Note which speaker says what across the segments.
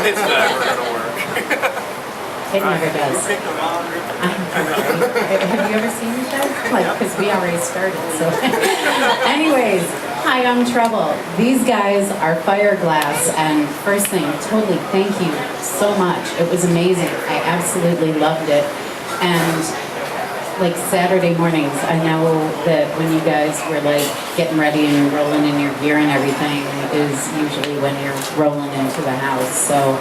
Speaker 1: It's never gonna work.
Speaker 2: It never does. Have you ever seen the show? Like, because we already started, so. Anyways, hi, I'm Trouble. These guys are Fireglass, and first thing, totally thank you so much. It was amazing. I absolutely loved it. And like Saturday mornings, I know that when you guys were like getting ready and rolling in your gear and everything is usually when you're rolling into the house. So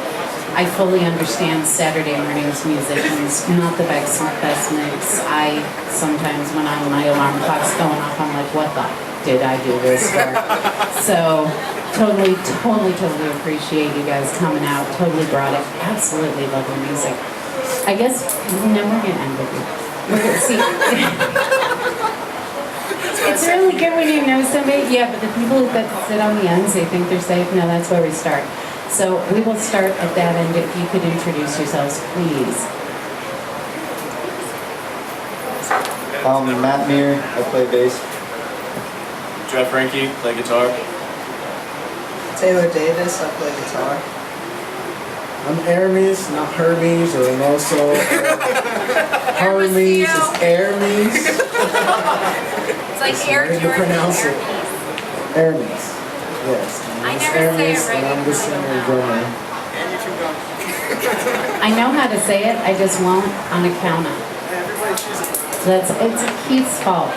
Speaker 2: I fully understand Saturday mornings music is not the best mix. I sometimes when my alarm clock's going off, I'm like, what the did I do this for? So totally appreciate you guys coming out. Totally brought it. Absolutely love the music. I guess now we're gonna end with you. See, it's really good when you know somebody. Yeah, but the people that sit on the ends, they think they're safe. No, that's where we start. So we will start at that end. If you could introduce yourselves, please.
Speaker 3: Matt Meir, I play bass.
Speaker 1: Jeff Frankie, play guitar.
Speaker 4: Taylor Davis, I play guitar.
Speaker 5: I'm Hermes, not Hermes or Hermoso. Hermes is Hermes.
Speaker 6: It's like
Speaker 5: That's
Speaker 6: Air
Speaker 5: the way to
Speaker 6: Jordan.
Speaker 5: pronounce it. Hermes. Yes.
Speaker 6: I
Speaker 5: It's
Speaker 6: never say it
Speaker 5: Hermes,
Speaker 6: right
Speaker 5: and I'm the
Speaker 6: before
Speaker 5: singer
Speaker 6: I
Speaker 5: drummer.
Speaker 4: And you can go.
Speaker 2: I know how to say it. I just won't on account of.
Speaker 4: Everybody chooses it.
Speaker 2: It's Keith's fault.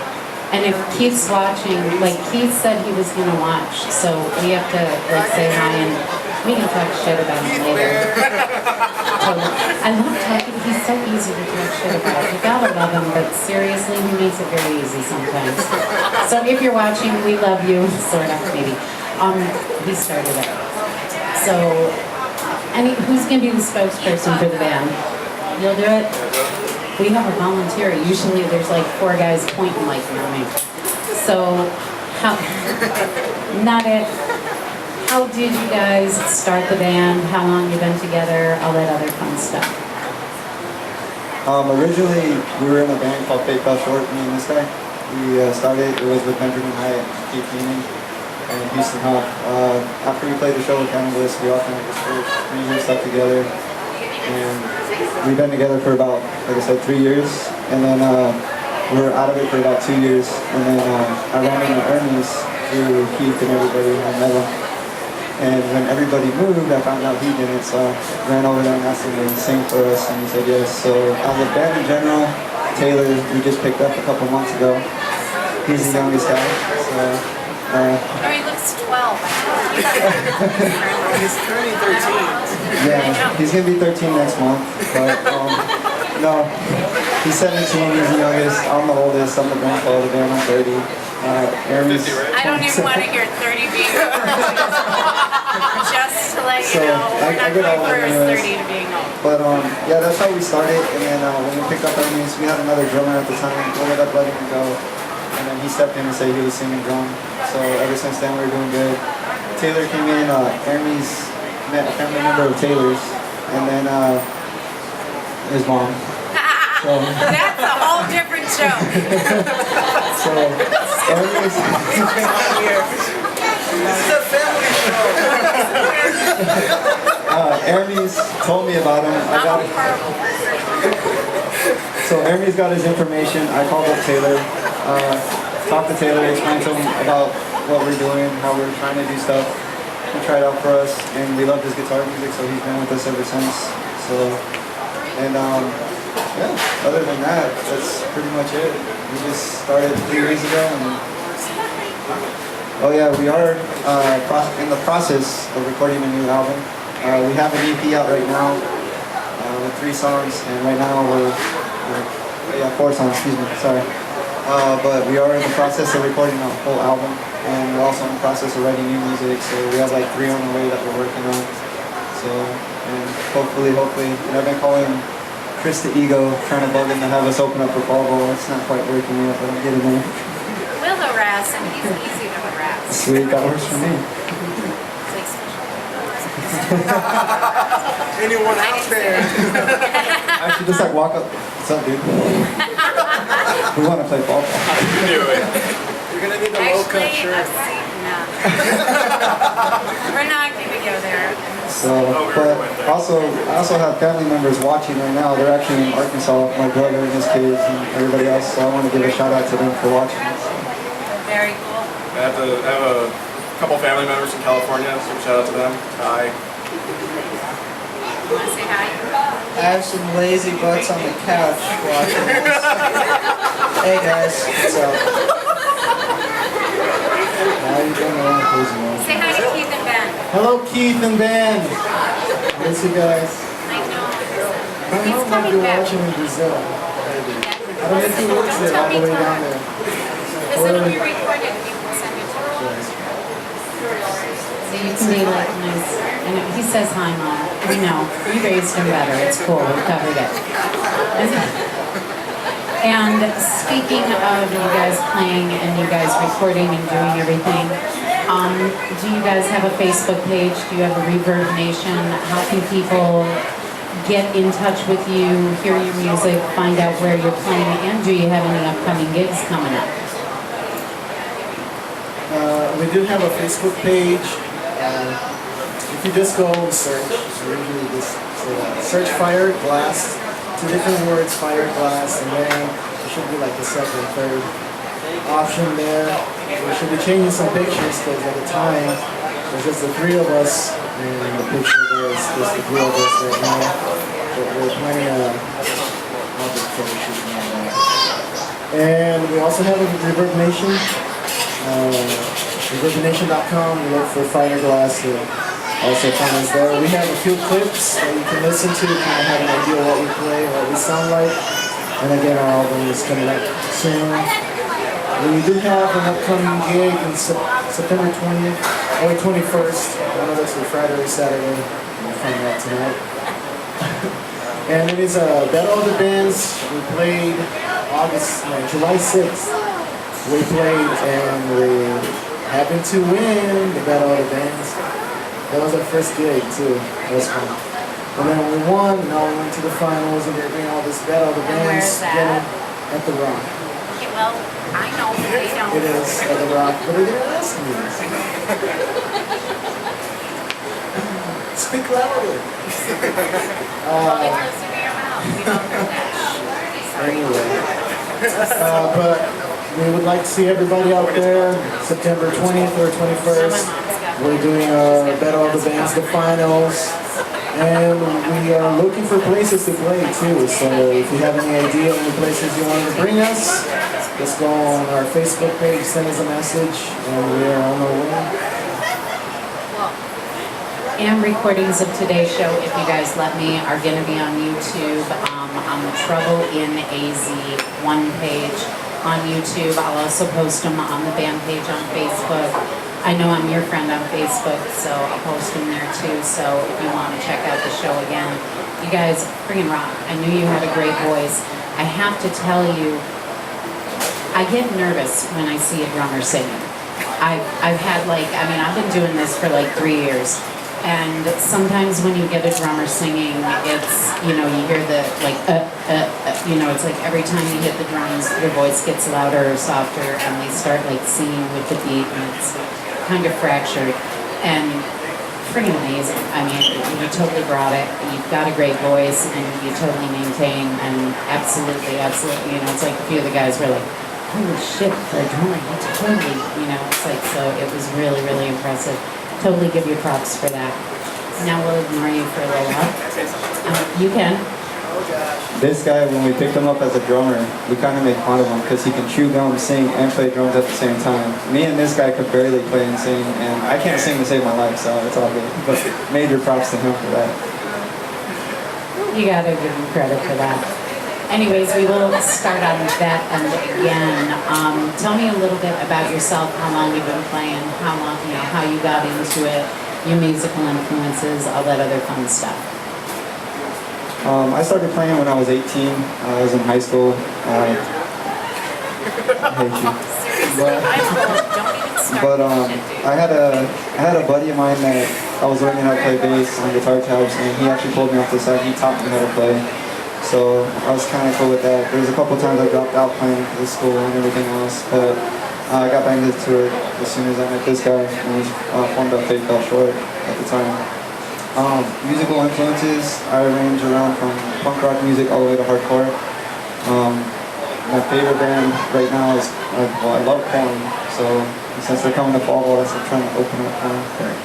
Speaker 2: And if Keith's watching, like Keith said he was gonna watch, so we have to like say hi and we can talk shit about him later. Totally. I love talking. He's so easy to talk shit about. You gotta love him, but seriously, he makes it very easy sometimes. So if you're watching, we love you, sort of maybe. He started it. So, who's gonna be the spokesperson for the band? You'll do it. We have a volunteer. Usually there's like 4 guys pointing like me. So, not it. How did you guys start the band? How long you been together? All that other fun stuff.
Speaker 3: Originally, we were in a band called Fate Fell Short, me and this guy. We started, it was with Benjamin Hyatt and Keith Keenan and Houston Huff. After we played the show with Cannibalists, we all kind of just stuck together. And we've been together for about, like I said, 3 years. And then we were out of it for about 2 years. And then I ran into Hermes through Keith and everybody, and I met him. And when everybody moved, I found out he didn't, so I ran over there and asked him to sing for us, and he said yes. So as a band in general, Taylor, we just picked up a couple months ago. He's the youngest guy, so...
Speaker 6: Oh, he looks 12.
Speaker 4: He's turning 13.
Speaker 3: yeah, he's gonna be 13 next month, but no, he's 17, he's the youngest, I'm the oldest, I'm the grandpa of the band, I'm 30. Aaron's
Speaker 1: 50, right?
Speaker 6: I don't even want to hear 30 being just to let you
Speaker 3: So,
Speaker 6: know, we're
Speaker 3: I
Speaker 6: not
Speaker 3: get
Speaker 6: going
Speaker 3: all
Speaker 6: for
Speaker 3: that
Speaker 6: his
Speaker 3: anyways.
Speaker 6: 30 to being old.
Speaker 3: But yeah, that's how we started, and then when we picked up Hermes, we had another drummer at the time, we ended up letting him go, and then he stepped in and said he was singing drum, so ever since then we were doing good. Taylor came in, Hermes met a family member of Taylor's, and then his mom. So,
Speaker 6: That's a whole different show.
Speaker 3: so Hermes,
Speaker 4: This is a family show.
Speaker 3: Hermes told me about him. I got it. So Hermes got his information. I called up Taylor, talked to Taylor, explained to him about what we're doing, how we're trying to do stuff. He tried out for us, and we loved his guitar music, so he's been with us ever since. So, and yeah, other than that, that's pretty much it. We just started 3 years ago, and oh yeah, we are in the process of recording a new album. We have an EP out right now with 3 songs, and right now we're 4 songs, excuse me, sorry. But we are in the process of recording a whole album, and we're also in the process of writing new music, so we have like 3 on the way that we're working on. So, and hopefully, and I've been calling Chris the Ego, trying to bug him to have us open up for Fall Ball. It's not quite working yet, but I'm getting there.
Speaker 6: We'll harass him. He's easy to harass.
Speaker 3: Sweet, that works for me.
Speaker 4: Anyone out there?
Speaker 3: I should just like walk up. What's up, dude? We want to play Fall Ball.
Speaker 1: You knew it.
Speaker 4: You're gonna need a low cut
Speaker 6: Actually,
Speaker 4: shirt.
Speaker 6: no. We're not gonna go there.
Speaker 3: So, but also, I also have family members watching right now. They're actually in Arkansas, my brother and his kids and everybody else. So I want to give a shout out to them for watching.
Speaker 6: Very cool.
Speaker 1: I have a couple family members in California, so shout out to them. Hi.
Speaker 6: You wanna say hi?
Speaker 4: I have some lazy butts on the couch watching this. Hey guys, what's up?
Speaker 3: How you doing?
Speaker 6: Say hi to Keith and Ben.
Speaker 5: Hello, Keith and Ben. Miss you guys.
Speaker 6: I know.
Speaker 5: I
Speaker 6: He's
Speaker 5: hope
Speaker 6: coming
Speaker 5: you're
Speaker 6: back.
Speaker 5: watching in Brazil. I don't know if he works there all the way down there.
Speaker 6: Because it'll be recorded, we can send it to you.
Speaker 2: So you can be like nice. I know, he says hi, Mom. We know. You raised him better. It's cool. We covered it. And speaking of you guys playing and you guys recording and doing everything, do you guys have a Facebook page? Do you have a Reverb Nation? How can people get in touch with you, hear your music, find out where you're playing, and do you have any upcoming gigs coming up?
Speaker 5: We do have a Facebook page. If you just go and search, usually just search Fire Glass, 2 different words, Fire Glass, and then there should be like a second, third option there. We should be changing some pictures because at the time there's just the 3 of us, and the picture there is just the 3 of us right now. But we're planning a other photo shoot and all that. And we also have a Reverb Nation. ReverbNation.com, you look for Fire Glass to also find us there. We have a few clips that you can listen to, kind of have an idea what we play, what we sound like. And again, our album is coming up soon. We do have an upcoming gig in September 20th or 21st. One of us is Friday or Saturday. We'll find out tonight. And it is Battle of the Bands. We played July 6th. We played and we happened to win the Battle of the Bands. That was our first gig too. That was fun. And then we won, now we went to the finals and they're doing all this Battle of the
Speaker 6: And where's
Speaker 5: Bands
Speaker 6: that?
Speaker 5: at the Rock.
Speaker 6: Okay, well, I know, they don't.
Speaker 5: It is at the Rock, but they didn't ask me. Speak louder.
Speaker 6: Well, it goes to your mouth. We don't know that. Sorry.
Speaker 5: Anyway, but we would like to see everybody out there September 20th or 21st. We're doing Battle of the Bands, the finals, and we are looking for places to play too. So if you have any idea any places you want to bring us, just go on our Facebook page, send us a message, and we are on our way.
Speaker 2: And recordings of today's show, if you guys let me, are going to be on YouTube, on the Trouble in AZ 1 page on YouTube. I'll also post them on the band page on Facebook. I know I'm your friend on Facebook, so I'll post them there too. So if you want to check out the show again, you guys freaking rock. I knew you had a great voice. I have to tell you, I get nervous when I see a drummer singing. I've had I've been doing this for like 3 years. And sometimes when you get a drummer singing, it's, you hear the, it's like every time you hit the drums, your voice gets louder or softer, and they start singing with the beat, and it's kind of fractured. And freaking amazing. I mean, you totally brought it. You've got a great voice, and you totally maintain, and absolutely, it's like a few of the guys were like, holy shit, for a drummer, you totally, it's like, so it was really, really impressive. Totally give you props for that. Now we'll ignore you for a little while. You can.
Speaker 3: This guy, when we picked him up as a drummer, we kind of made fun of him because he can chew gum, sing, and play drums at the same time. Me and this guy could barely play and sing, and I can't sing to save my life, so it's all good. But major props to him for that.
Speaker 2: You gotta give him credit for that. Anyways, we will start on that end again. Tell me a little bit about yourself, how long you've been playing, how you got into it, your musical influences, all that other fun stuff.
Speaker 3: I started playing when I was 18. I was in high school. I hate you.
Speaker 6: Seriously, I'm old. Don't even start
Speaker 3: But
Speaker 6: that shit, dude.
Speaker 3: I had a buddy of mine that I was learning how to play bass on guitar tabs, and he actually pulled me off the side. He taught me how to play. So I was kind of cool with that. There was a couple times I dropped out playing for the school and everything else, but I got back into it as soon as I met this guy and was formed up Faith Fell Short at the time. Musical influences, I range around from punk rock music all the way to hardcore. My favorite band right now is, I love Korn, so since they're coming to fall, I'm trying to open up Korn.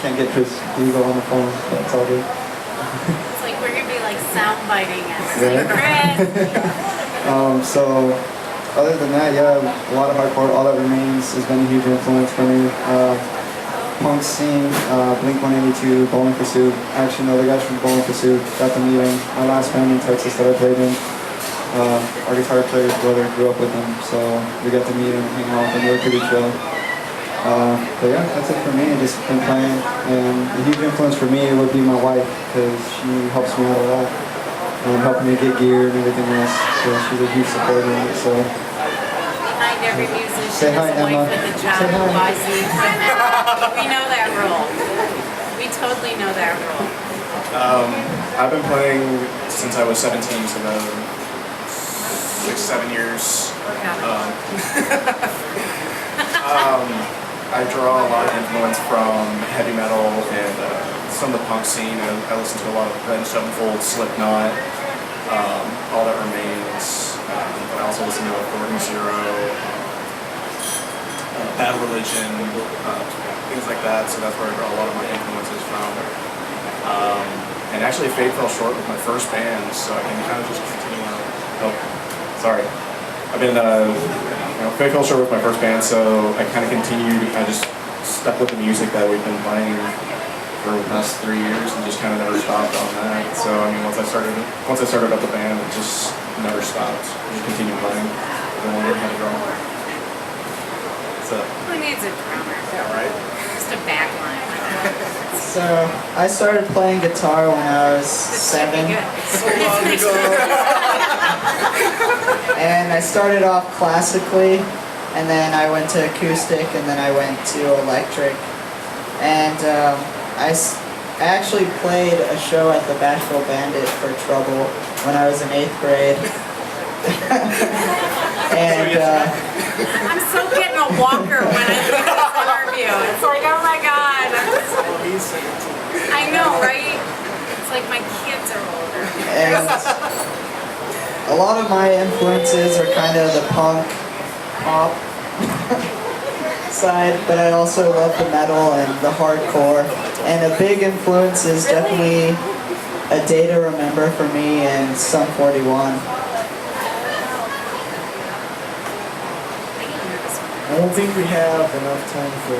Speaker 3: Can't get Chris Eagle on the phone, but it's all good.
Speaker 6: It's like we're gonna be like sound biting us.
Speaker 3: So other than that, yeah, a lot of hardcore. All That Remains has been a huge influence for me. Punk scene, Blink-182, Bowling Pursuit. I actually know the guys from Bowling Pursuit. Got to meet them. My last band in Texas that I played in. Our guitar player's brother grew up with them, so we got to meet him, hang out, and they were pretty chill. But yeah, that's it for me. I just been playing, and a huge influence for me would be my wife, because she helps me out a lot, helping me get gear and everything else. So she's a huge supporter of it. So
Speaker 6: Behind every musician
Speaker 3: Say hi,
Speaker 6: is a
Speaker 3: Emma.
Speaker 6: wife with a job
Speaker 3: Say hi.
Speaker 6: who buys the equipment. We know that rule. We totally know that rule.
Speaker 1: I've been playing since I was 17, so about 6-7 years. I draw a lot of influence from heavy metal and some of the punk scene. I listen to a lot of Avenged Sevenfold, Slipknot, All That Remains. But I also listen to Authority Zero, Bad Religion, things like that. So that's where I draw a lot of my influences from. And actually, Fate Fell Short with my first band, so I can kind of just continue on. Oh, sorry. I've been, Fate Fell Short with my first band, so I kind of continued. I just stuck with the music that we've been playing for the past 3 years, and just kind of never stopped on that. So I mean, once I started up the band, it just never stopped. I just continued playing. I don't want to have a drummer. So
Speaker 6: Who needs a drummer?
Speaker 1: yeah, right.
Speaker 6: Just a backline.
Speaker 4: So I started playing guitar when I was 7, and I started off classically, and then I went to acoustic, and then I went to electric. And I actually played a show at the Bashville Bandit for Trouble when I was in 8th grade. And
Speaker 6: I'm so getting a walker when I do this interview. It's like, oh my god. I know, right? It's like my kids are older.
Speaker 4: and a lot of my influences are kind of the punk, pop side, but I also love the metal and the hardcore. And a big influence is definitely A Day to Remember for me and Sum 41.
Speaker 5: I don't think we have enough time for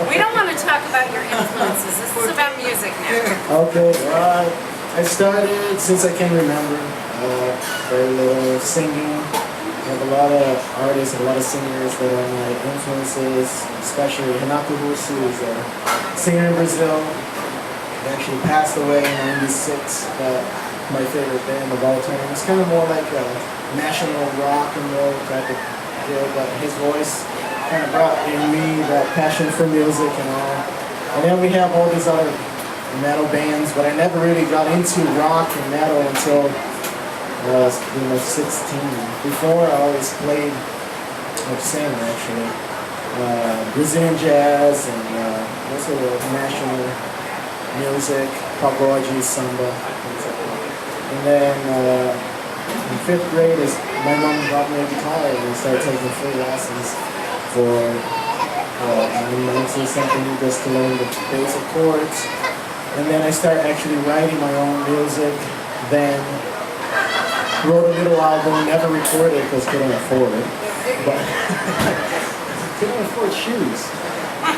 Speaker 6: We don't want to talk about your influences. This is about music now.
Speaker 5: Okay, well, I started since I can remember. Very little singing. I have a lot of artists, a lot of singers that are my influences, especially Renato Russo is a singer in Brazil. He actually passed away in '96, but my favorite band of all time. It's kind of more like a national rock and roll type of deal, but his voice kind of brought in me that passion for music and all. And then we have all these other metal bands, but I never really got into rock and metal until I was 16. Before, I always played, like sang actually, Brazilian jazz and also national music, pagode, samba, things like that. And then in 5th grade, my mom bought me a guitar and I started taking free lessons for 9 months or something just to learn the basic chords. And then I started actually writing my own music. Then wrote a little album, never recorded because couldn't afford it. But couldn't afford shoes.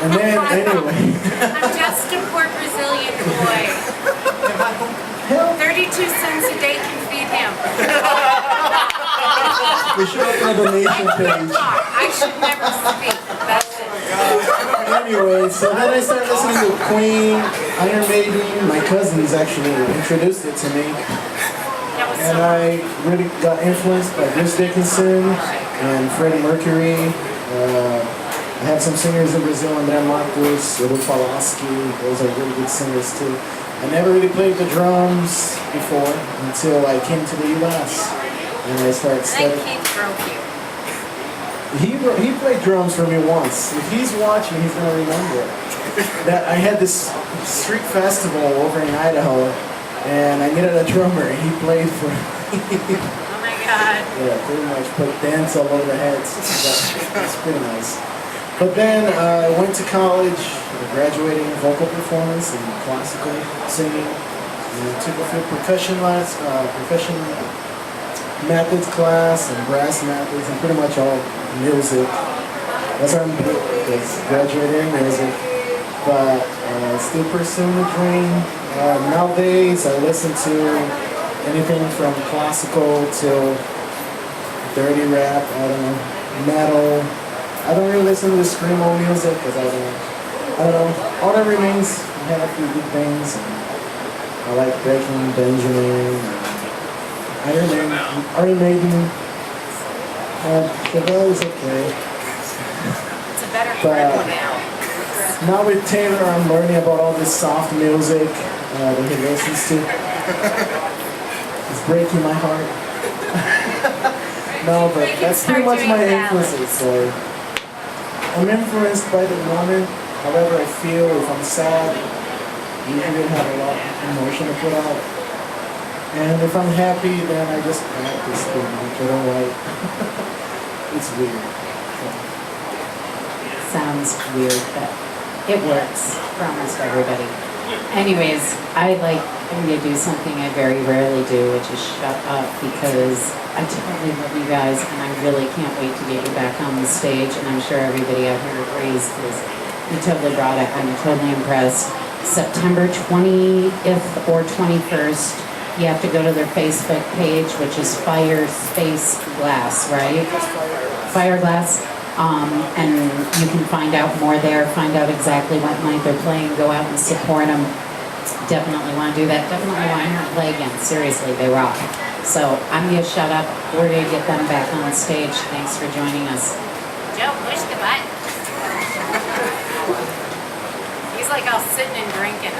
Speaker 5: And then anyway.
Speaker 6: I'm just a poor Brazilian boy. 32 cents a day can feed him.
Speaker 5: We should open a donation page.
Speaker 6: I should never speak. That's it.
Speaker 5: Anyway, so then I started listening to Queen, Iron Maiden. My cousins actually introduced it to me.
Speaker 6: That was
Speaker 5: And
Speaker 6: so
Speaker 5: I really got influenced by Bruce Dickinson and Freddie Mercury. I had some singers in Brazil, André Matos, Edu Falaschi. Those are really good singers too. I never really played the drums before until I came to the U.S. and I started
Speaker 6: I think
Speaker 5: studying.
Speaker 6: Keith broke you.
Speaker 5: He played drums for me once. If he's watching, he's gonna remember it. That I had this street festival over in Idaho, and I needed a drummer, and he played for me.
Speaker 6: Oh my God.
Speaker 5: Yeah, pretty much put dance all over the heads. That's pretty nice. But then I went to college, graduating in vocal performance and classical singing. And took a few percussion methods class and brass methods and pretty much all music. That's what I'm doing, is graduating in music. But still pursuing the dream. Nowadays I listen to anything from classical till dirty rap, I don't know, metal. I don't really listen to the screamo music because I don't know. All that remains, I have a few good things. I like Breaking Benjamin, Iron Maiden. The bell is okay.
Speaker 6: It's a better
Speaker 5: But-
Speaker 6: friend now.
Speaker 5: Now with Taylor, I'm learning about all this soft music that he listens to. It's breaking my heart. No, but
Speaker 6: We can
Speaker 5: that's pretty
Speaker 6: start
Speaker 5: much my
Speaker 6: doing ballads.
Speaker 5: influences. So I'm influenced by the moment, however I feel. If I'm sad, usually have a lot of emotion to put out. And if I'm happy, then I just practice too much. I don't like. It's weird.
Speaker 2: Sounds weird, but it works for almost everybody. Anyways, I'm gonna do something I very rarely do, which is shut up, because I totally love you guys, and I really can't wait to get you back on the stage, and I'm sure everybody out here agrees, because you totally brought it. I'm totally impressed. September 20th or 21st, you have to go to their Facebook page, which is Fire Space Glass, right? Fire Glass. And you can find out more there, find out exactly what night they're playing, go out and support them. Definitely want to do that. Definitely want to hear them play again. Seriously, they rock. So I'm going to shut up. We're going to get them back on stage. Thanks for joining us.
Speaker 6: Joe, push the button. He's like all sitting and drinking.